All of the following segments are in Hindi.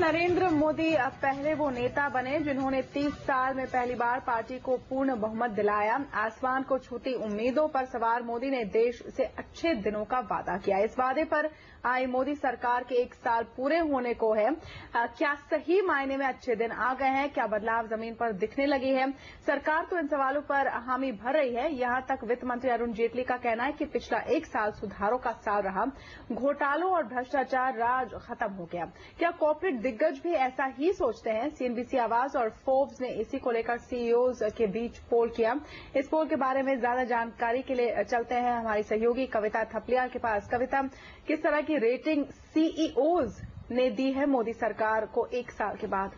नरेंद्र मोदी अब पहले वो नेता बने जिन्होंने 30 साल में पहली बार पार्टी को पूर्ण बहुमत दिलाया। आसमान को छूती उम्मीदों पर सवार मोदी ने देश से अच्छे दिनों का वादा किया। इस वादे पर आई मोदी सरकार के 1 साल पूरे होने को है। क्या सही मायने में अच्छे दिन आ गए हैं? क्या बदलाव जमीन पर दिखने लगे हैं? सरकार तो इन सवालों पर हामी भर रही है। यहां तक वित्त मंत्री अरुण जेटली का कहना है कि पिछला 1 साल सुधारों का साल रहा। घोटालों और भ्रष्टाचार राज खत्म हो गया। क्या कॉर्पोरेट दिग्गज भी ऐसा ही सोचते हैं? सीएनबीसी आवाज और फोर्ब्स ने इसी को लेकर सीईओज के बीच पोल किया। इस पोल के बारे में ज्यादा जानकारी के लिए चलते हैं हमारी सहयोगी कविता थपलियाल के पास। कविता, किस तरह की रेटिंग सीईओज ने दी है मोदी सरकार को 1 साल के बाद?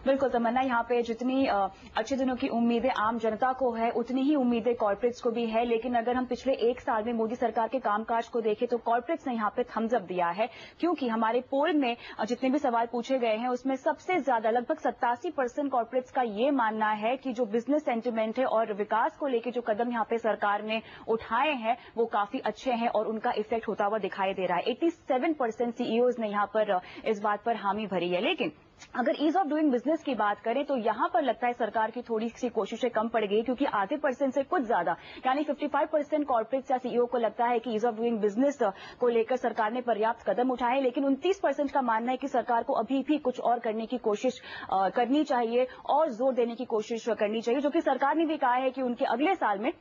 बिल्कुल तमन्ना, यहाँ पे जितनी अच्छे दिनों की उम्मीदें आम जनता को है उतनी ही उम्मीदें कॉर्पोरेट्स को भी है। लेकिन अगर हम पिछले 1 साल में मोदी सरकार के कामकाज को देखें तो कॉर्पोरेट्स ने यहाँ पे थम्स अप दिया है, क्योंकि हमारे पोल में जितने भी सवाल पूछे गए हैं उसमें सबसे ज्यादा लगभग 87% कॉर्पोरेट्स का ये मानना है कि जो बिजनेस सेंटिमेंट है और विकास को लेकर जो कदम यहाँ पे सरकार ने उठाए हैं वो काफी अच्छे हैं और उनका इफेक्ट होता हुआ दिखाई दे रहा है। 87% सीईओज ने यहाँ पर इस बात पर हामी भरी है। लेकिन अगर ईज ऑफ डूइंग बिजनेस की बात करें तो यहां पर लगता है सरकार की थोड़ी सी कोशिशें कम पड़ गई, क्योंकि आधे % से कुछ ज्यादा यानी 55% कॉर्पोरेट्स या सीईओ को लगता है कि ईज ऑफ डूइंग बिजनेस को लेकर सरकार ने पर्याप्त कदम उठाए। लेकिन 29% का मानना है कि सरकार को अभी भी कुछ और करने की कोशिश करनी चाहिए और जोर देने की कोशिश करनी चाहिए, जो कि सरकार ने भी कहा है कि उनके अगले साल में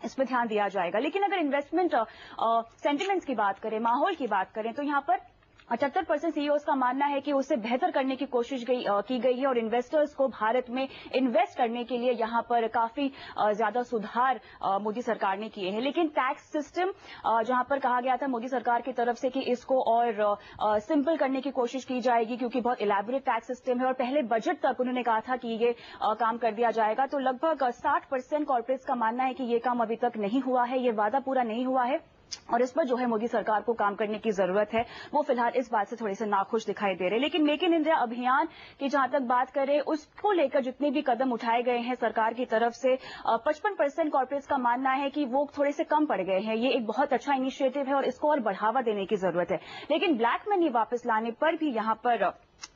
इस पर ध्यान दिया जाएगा। लेकिन अगर इन्वेस्टमेंट सेंटिमेंट्स की बात करें, माहौल की बात करें, तो यहाँ पर 78% सीईओज का मानना है कि उसे बेहतर करने की कोशिश की गई है और इन्वेस्टर्स को भारत में इन्वेस्ट करने के लिए यहां पर काफी ज्यादा सुधार मोदी सरकार ने किए हैं। लेकिन टैक्स सिस्टम जहां पर कहा गया था मोदी सरकार की तरफ से कि इसको और सिंपल करने की कोशिश की जाएगी, क्योंकि बहुत इलेबोरेट टैक्स सिस्टम है और पहले बजट तक उन्होंने कहा था कि ये काम कर दिया जाएगा, तो लगभग 60% कॉर्पोरेट्स का मानना है कि ये काम अभी तक नहीं हुआ है, ये वादा पूरा नहीं हुआ है और इस पर जो है मोदी सरकार को काम करने की जरूरत है। वो फिलहाल इस बात से थोड़े से नाखुश दिखाई दे रहे हैं। लेकिन मेक इन इंडिया अभियान की जहां तक बात करें, उसको लेकर जितने भी कदम उठाए गए हैं सरकार की तरफ से, 55% कॉर्पोरेट्स का मानना है कि वो थोड़े से कम पड़ गए हैं। ये एक बहुत अच्छा इनिशिएटिव है और इसको और बढ़ावा देने की जरूरत है। लेकिन ब्लैक मनी वापस लाने पर भी यहां पर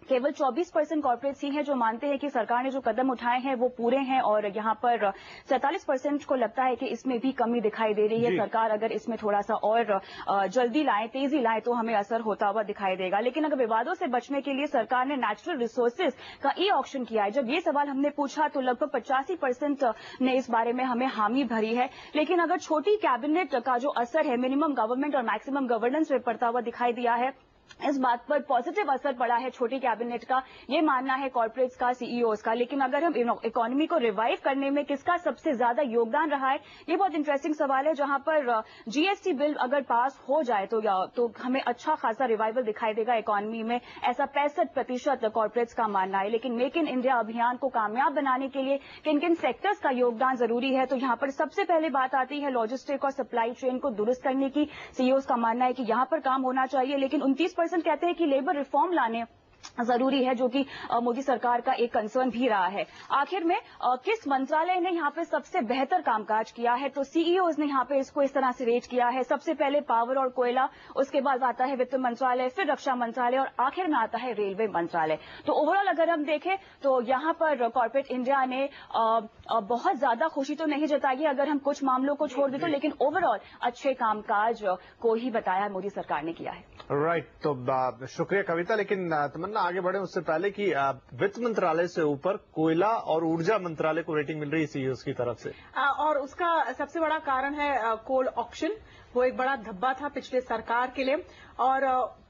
केवल 24% कॉर्पोरेट्स ही हैं जो मानते हैं कि सरकार ने जो कदम उठाए हैं वो पूरे हैं और यहाँ पर 47% को लगता है कि इसमें भी कमी दिखाई दे रही है। सरकार अगर इसमें थोड़ा सा और जल्दी लाए, तेजी लाए तो हमें असर होता हुआ दिखाई देगा। लेकिन अगर विवादों से बचने के लिए सरकार ने नेचुरल रिसोर्सेज का ई ऑक्शन किया है। जब ये सवाल हमने पूछा तो लगभग 85% ने इस बारे में हमें हामी भरी है। लेकिन अगर छोटी कैबिनेट का जो असर है मिनिमम गवर्नमेंट और मैक्सिमम गवर्नेंस में पड़ता हुआ दिखाई दिया है, इस बात पर पॉजिटिव असर पड़ा है छोटी कैबिनेट का, ये मानना है कॉर्पोरेट्स का, सीईओज का। लेकिन अगर हम इकोनॉमी को रिवाइव करने में किसका सबसे ज्यादा योगदान रहा है, ये बहुत इंटरेस्टिंग सवाल है। जहां पर जीएसटी बिल अगर पास हो जाए तो हमें अच्छा खासा रिवाइवल दिखाई देगा इकोनॉमी में, ऐसा 65% कॉर्पोरेट्स का मानना है। लेकिन मेक इन इंडिया अभियान को कामयाब बनाने के लिए किन किन सेक्टर्स का योगदान जरूरी है, तो यहाँ पर सबसे पहले बात आती है लॉजिस्टिक और सप्लाई चेन को दुरुस्त करने की। सीईओज का मानना है कि यहाँ पर काम होना चाहिए। लेकिन 29% कहते हैं कि लेबर रिफॉर्म लाने जरूरी है, जो कि मोदी सरकार का एक कंसर्न भी रहा है। आखिर में किस मंत्रालय ने यहाँ पे सबसे बेहतर कामकाज किया है, तो सीईओज ने यहाँ पे इसको इस तरह से रेट किया है। सबसे पहले पावर और कोयला, उसके बाद आता है वित्त मंत्रालय, फिर रक्षा मंत्रालय और आखिर में आता है रेलवे मंत्रालय। तो ओवरऑल अगर हम देखें तो यहाँ पर कॉर्पोरेट इंडिया ने बहुत ज्यादा खुशी तो नहीं जताई अगर हम कुछ मामलों को छोड़ दें तो, लेकिन ओवरऑल अच्छे कामकाज को ही बताया मोदी सरकार ने किया है। राइट, तो शुक्रिया कविता। लेकिन तमन्ना आगे बढ़े उससे पहले कि वित्त मंत्रालय से ऊपर कोयला और ऊर्जा मंत्रालय को रेटिंग मिल रही है सीईओज की तरफ से, और उसका सबसे बड़ा कारण है कोल ऑक्शन। वो एक बड़ा धब्बा था पिछले सरकार के लिए और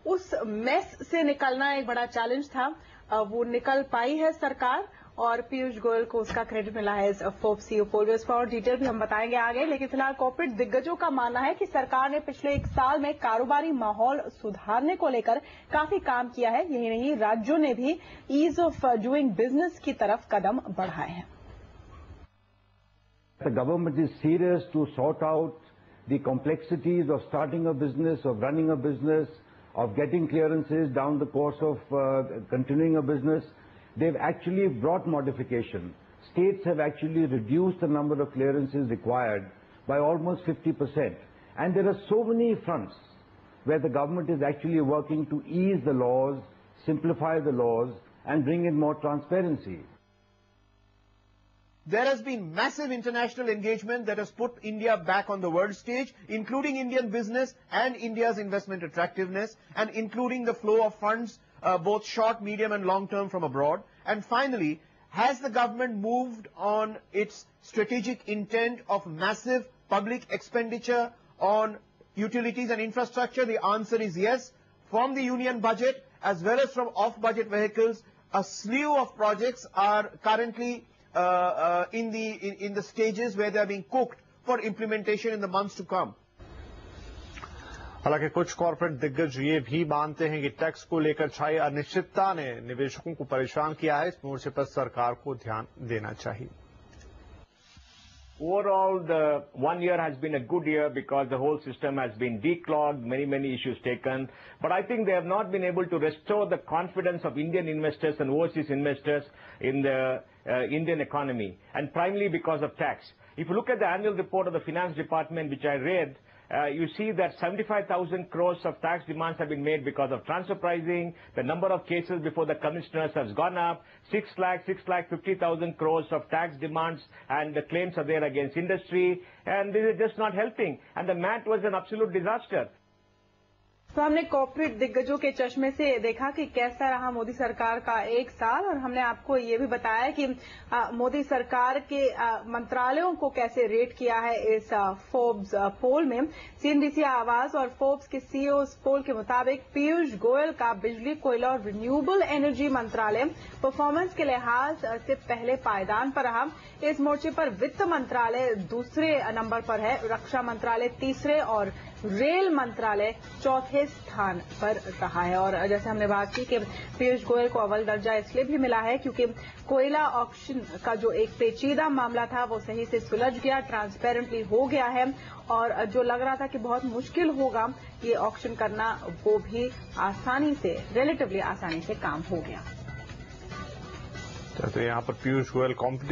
उस मेस से निकलना एक बड़ा चैलेंज था। वो निकल पाई है सरकार और पीयूष गोयल को उसका क्रेडिट मिला है इस फोर्ब्स सीईओ पोल में। इस पर और डिटेल भी हम बताएंगे आगे। लेकिन फिलहाल कॉर्पोरेट दिग्गजों का मानना है कि सरकार ने पिछले 1 साल में कारोबारी माहौल सुधारने को लेकर काफी काम किया है। यही नहीं, राज्यों ने भी ईज ऑफ डूइंग बिजनेस की तरफ कदम बढ़ाए हैं। The government is serious to sort out the complexities of starting a business, of running a business, of getting clearances down the course of continuing a business. They've actually brought modification. States have actually reduced the number of clearances required by almost 50%. And there are so many fronts where the government is actually working to ease the laws, simplify the laws, and bring in more transparency. There has been massive international engagement that has put India back on the world stage, including Indian business and India's investment attractiveness, and including the flow of funds, both short, medium and long term from abroad. And finally, has the government moved on its strategic intent of massive public expenditure on utilities and infrastructure? The answer is yes. From the union budget as well as from off-budget vehicles, a slew of projects are currently in the stages where they are being cooked for implementation in the months to come. हालांकि कुछ कॉर्पोरेट दिग्गज ये भी मानते हैं कि टैक्स को लेकर छाई अनिश्चितता ने निवेशकों को परेशान किया है। इस मोर्चे पर सरकार को ध्यान देना चाहिए। Overall, the 1 year has been a good year because the whole system has been declogged, many issues taken. But I think they have not been able to restore the confidence of Indian investors and overseas investors in the Indian economy, and primarily because of tax. If you look at the annual report of the Finance Department, which I read, you see that 75,000 crores of tax demands have been made because of transfer pricing. The number of cases before the commissioners has gone up. 6,50,000 crores of tax demands, and the claims are there against industry. And this is just not helping. And the MAT was an absolute disaster. तो हमने कॉर्पोरेट दिग्गजों के चश्मे से देखा कि कैसा रहा मोदी सरकार का एक साल, और हमने आपको ये भी बताया कि मोदी सरकार के मंत्रालयों को कैसे रेट किया है इस फोर्ब्स पोल में। सीएनबीसी आवाज और फोर्ब्स के सीईओ पोल के मुताबिक पीयूष गोयल का बिजली, कोयला और रिन्यूएबल एनर्जी मंत्रालय परफॉर्मेंस के लिहाज से पहले पायदान पर रहा। इस मोर्चे पर वित्त मंत्रालय दूसरे नंबर पर है, रक्षा मंत्रालय तीसरे और रेल मंत्रालय चौथे स्थान पर रहा है। और जैसे हमने बात की कि पीयूष गोयल को अव्वल दर्जा इसलिए भी मिला है क्योंकि कोयला ऑक्शन का जो एक पेचीदा मामला था वो सही से सुलझ गया, ट्रांसपेरेंटली हो गया है, और जो लग रहा था कि बहुत मुश्किल होगा ये ऑक्शन करना, वो भी आसानी से, रिलेटिवली आसानी से काम हो गया। तो यहाँ पर पीयूष गोयल कॉम्पिटिशन